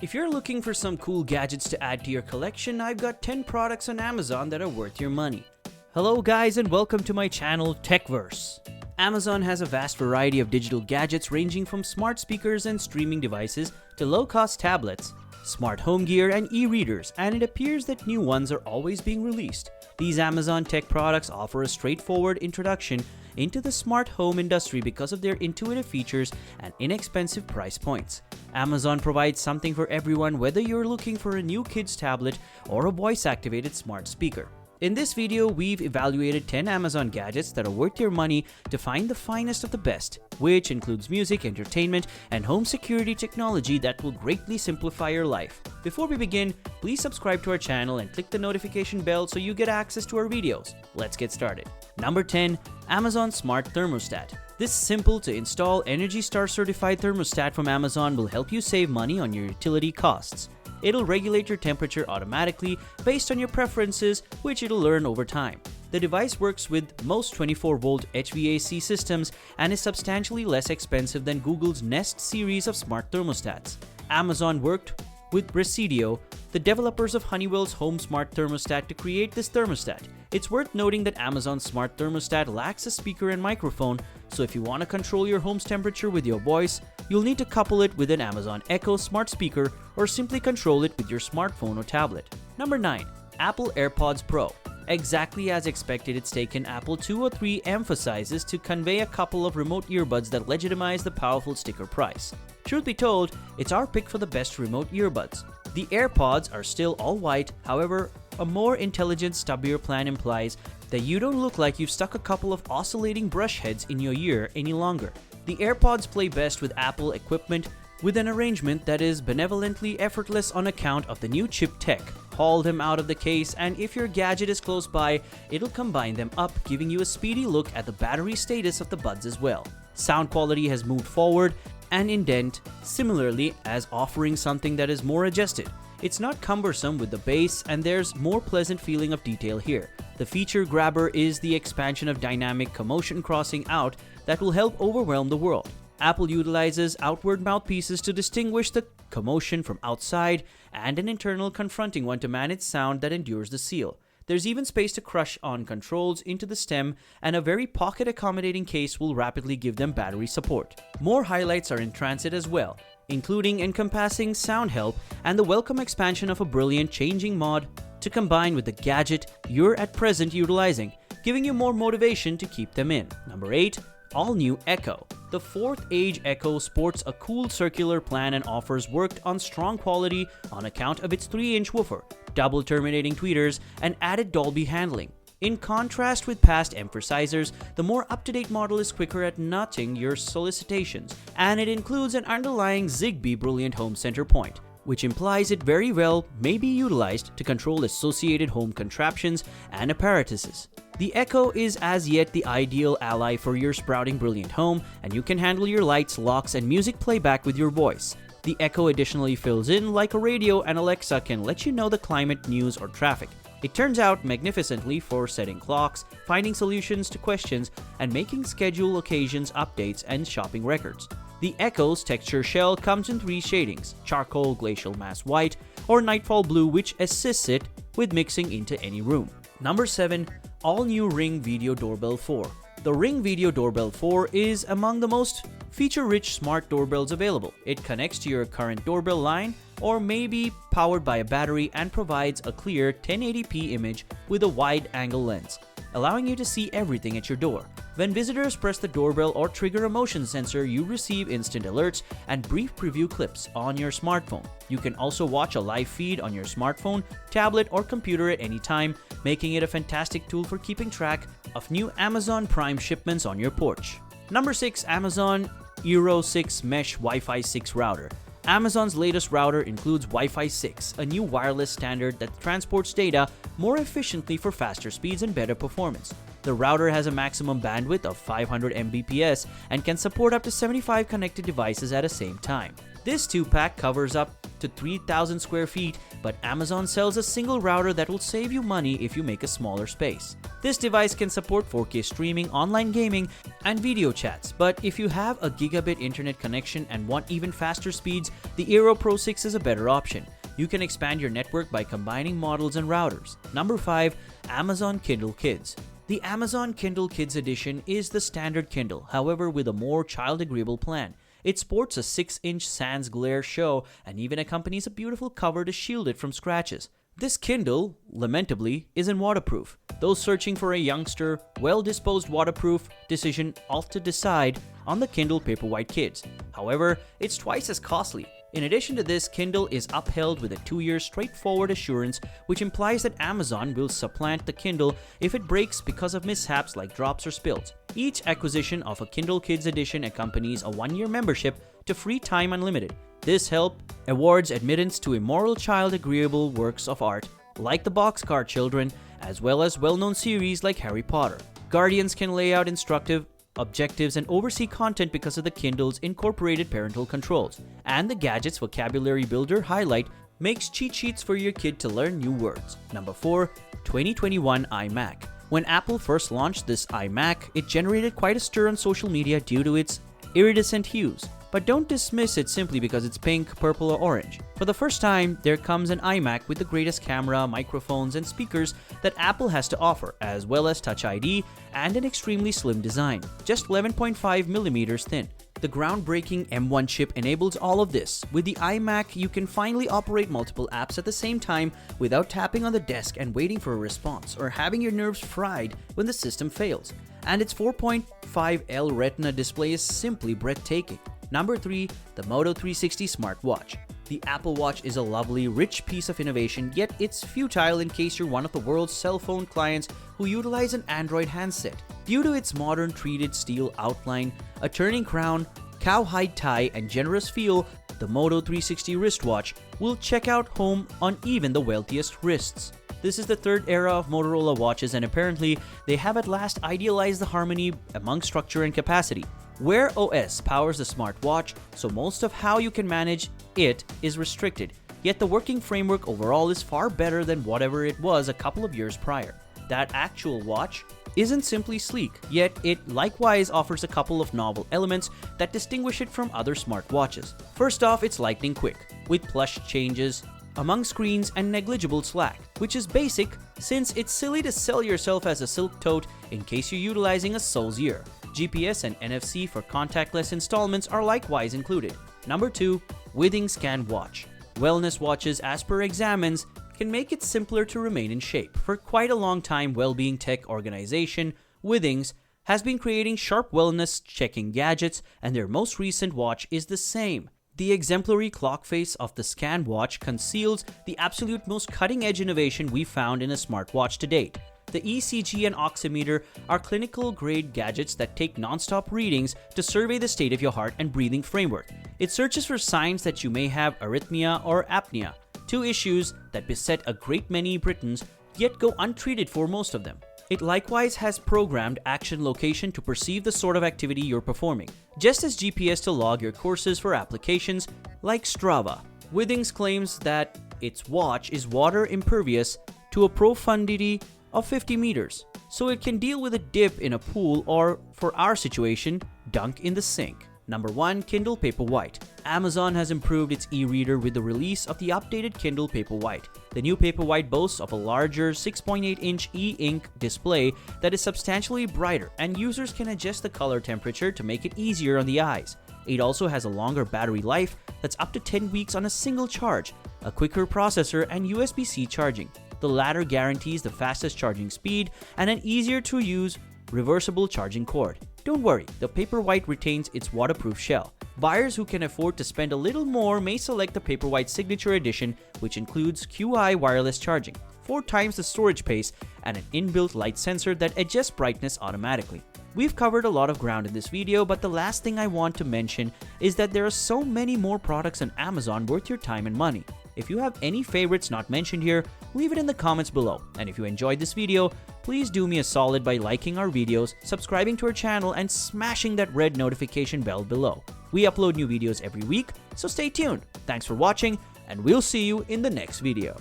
If you're looking for some cool gadgets to add to your collection, I've got 10 products on Amazon that are worth your money. Hello guys and welcome to my channel Techverse. Amazon has a vast variety of digital gadgets ranging from smart speakers and streaming devices to low-cost tablets, smart home gear and e-readers, and it appears that new ones are always being released. These Amazon tech products offer a straightforward introduction into the smart home industry because of their intuitive features and inexpensive price points. Amazon provides something for everyone, whether you're looking for a new kid's tablet or a voice-activated smart speaker. In this video, we've evaluated 10 Amazon gadgets that are worth your money to find the finest of the best, which includes music, entertainment, and home security technology that will greatly simplify your life. Before we begin, please subscribe to our channel and click the notification bell so you get access to our videos. Let's get started. Number 10. Amazon Smart Thermostat. This simple to install Energy Star certified thermostat from Amazon will help you save money on your utility costs. It'll regulate your temperature automatically based on your preferences, which it'll learn over time. The device works with most 24-volt HVAC systems and is substantially less expensive than Google's Nest series of smart thermostats. Amazon worked with Presidio, the developers of Honeywell's home smart thermostat, to create this thermostat. It's worth noting that Amazon's smart thermostat lacks a speaker and microphone, so if you want to control your home's temperature with your voice, you'll need to couple it with an Amazon Echo smart speaker or simply control it with your smartphone or tablet. Number 9. Apple AirPods Pro. Exactly as expected, it's taken Apple 2 or 3 emphasizes to convey a couple of remote earbuds that legitimize the powerful sticker price. Truth be told, it's our pick for the best remote earbuds. The AirPods are still all white, however, a more intelligent, stubbier plan implies that you don't look like you've stuck a couple of oscillating brush heads in your ear any longer. The AirPods play best with Apple equipment with an arrangement that is benevolently effortless on account of the new chip tech. Haul them out of the case, and if your gadget is close by, it'll combine them up, giving you a speedy look at the battery status of the buds as well. Sound quality has moved forward and indent similarly, as offering something that is more adjusted. It's not cumbersome with the bass, and there's more pleasant feeling of detail here. The feature grabber is the expansion of dynamic commotion crossing out that will help overwhelm the world. Apple utilizes outward mouthpieces to distinguish the commotion from outside and an internal confronting one to manage sound that endures the seal. There's even space to crush on controls into the stem, and a very pocket-accommodating case will rapidly give them battery support. More highlights are in transit as well, including encompassing sound help and the welcome expansion of a brilliant changing mod to combine with the gadget you're at present utilizing, giving you more motivation to keep them in. Number 8. All-new Echo. The 4th Age Echo sports a cool circular plan and offers worked on strong quality on account of its 3-inch woofer, double terminating tweeters, and added Dolby handling. In contrast with past emphasizers, the more up-to-date model is quicker at notching your solicitations, and it includes an underlying Zigbee Brilliant Home Center point, which implies it very well may be utilized to control associated home contraptions and apparatuses. The Echo is as yet the ideal ally for your sprouting brilliant home, and you can handle your lights, locks, and music playback with your voice. The Echo additionally fills in like a radio, and Alexa can let you know the climate, news, or traffic. It turns out magnificently for setting clocks, finding solutions to questions, and making schedule occasions, updates, and shopping records. The Echo's texture shell comes in 3 shadings: charcoal, glacial mass white, or nightfall blue, which assists it with mixing into any room. Number 7. All-new Ring Video Doorbell 4. The Ring Video Doorbell 4 is among the most feature-rich smart doorbells available. It connects to your current doorbell line or may be powered by a battery and provides a clear 1080p image with a wide-angle lens, allowing you to see everything at your door. When visitors press the doorbell or trigger a motion sensor, you receive instant alerts and brief preview clips on your smartphone. You can also watch a live feed on your smartphone, tablet, or computer at any time, making it a fantastic tool for keeping track of new Amazon Prime shipments on your porch. Number 6. Amazon EERO 6 Mesh Wi-Fi 6 Router. Amazon's latest router includes Wi-Fi 6, a new wireless standard that transports data more efficiently for faster speeds and better performance. The router has a maximum bandwidth of 500 Mbps and can support up to 75 connected devices at the same time. This 2-pack covers up to 3,000 square feet, but Amazon sells a single router that will save you money if you make a smaller space. This device can support 4K streaming, online gaming, and video chats, but if you have a gigabit internet connection and want even faster speeds, the EERO Pro 6 is a better option. You can expand your network by combining models and routers. Number 5. Amazon Kindle Kids. The Amazon Kindle Kids Edition is the standard Kindle, however with a more child-agreeable plan. It sports a 6-inch sans glare show and even accompanies a beautiful cover to shield it from scratches. This Kindle, lamentably, isn't waterproof. Those searching for a youngster, well-disposed waterproof decision ought to decide on the Kindle Paperwhite Kids. However, it's twice as costly. In addition to this, Kindle is upheld with a 2-year straightforward assurance, which implies that Amazon will supplant the Kindle if it breaks because of mishaps like drops or spills. Each acquisition of a Kindle Kids Edition accompanies a 1-year membership to Free Time Unlimited. This help awards admittance to immoral child-agreeable works of art like the Boxcar Children, as well as well-known series like Harry Potter. Guardians can lay out instructive objectives and oversee content because of the Kindle's incorporated parental controls. And the Gadgets Vocabulary Builder highlight makes cheat sheets for your kid to learn new words. Number 4. 2021 iMac. When Apple first launched this iMac, it generated quite a stir on social media due to its iridescent hues. But don't dismiss it simply because it's pink, purple, or orange. For the first time, there comes an iMac with the greatest camera, microphones, and speakers that Apple has to offer, as well as Touch ID and an extremely slim design, just 11.5mm thin. The groundbreaking M1 chip enables all of this. With the iMac, you can finally operate multiple apps at the same time without tapping on the desk and waiting for a response, or having your nerves fried when the system fails. And its 4.5L Retina display is simply breathtaking. Number 3. The MOTO 360 Smartwatch. The Apple Watch is a lovely, rich piece of innovation, yet it's futile in case you're one of the world's cell phone clients who utilize an Android handset. Due to its modern treated steel outline, a turning crown, cowhide tie, and generous feel, the MOTO 360 wristwatch will check out home on even the wealthiest wrists. This is the third era of Motorola watches, and apparently they have at last idealized the harmony among structure and capacity. Wear OS powers the smartwatch, so most of how you can manage it is restricted, yet the working framework overall is far better than whatever it was a couple of years prior. That actual watch isn't simply sleek, yet it likewise offers a couple of novel elements that distinguish it from other smartwatches. First off, it's lightning quick, with plush changes among screens and negligible slack, which is basic since it's silly to sell yourself as a silk tote in case you're utilizing a Soul's Ear. GPS and NFC for contactless installments are likewise included. Number 2. Withings Scan Watch. Wellness watches, as per examines, can make it simpler to remain in shape. For quite a long time, well-being tech organization Withings has been creating sharp wellness checking gadgets, and their most recent watch is the same. The exemplary clock face of the Scan Watch conceals the absolute most cutting-edge innovation we've found in a smartwatch to date. The ECG and oximeter are clinical-grade gadgets that take non-stop readings to survey the state of your heart and breathing framework. It searches for signs that you may have arrhythmia or apnea, 2 issues that beset a great many Britons, yet go untreated for most of them. It likewise has programmed action location to perceive the sort of activity you're performing, just as GPS to log your courses for applications like Strava. Withings claims that its watch is water impervious to a profundity of 50 meters, so it can deal with a dip in a pool or, for our situation, dunk in the sink. Number 1. Kindle Paperwhite. Amazon has improved its e-reader with the release of the updated Kindle Paperwhite. The new Paperwhite boasts of a larger 6.8-inch e-ink display that is substantially brighter, and users can adjust the color temperature to make it easier on the eyes. It also has a longer battery life that's up to 10 weeks on a single charge, a quicker processor, and USB-C charging. The latter guarantees the fastest charging speed and an easier-to-use reversible charging cord. Don't worry, the Paperwhite retains its waterproof shell. Buyers who can afford to spend a little more may select the Paperwhite Signature Edition, which includes QI wireless charging, 4 times the storage space, and an inbuilt light sensor that adjusts brightness automatically. We've covered a lot of ground in this video, but the last thing I want to mention is that there are so many more products on Amazon worth your time and money. If you have any favorites not mentioned here, leave it in the comments below. And if you enjoyed this video, please do me a solid by liking our videos, subscribing to our channel, and smashing that red notification bell below. We upload new videos every week, so stay tuned. Thanks for watching, and we'll see you in the next video.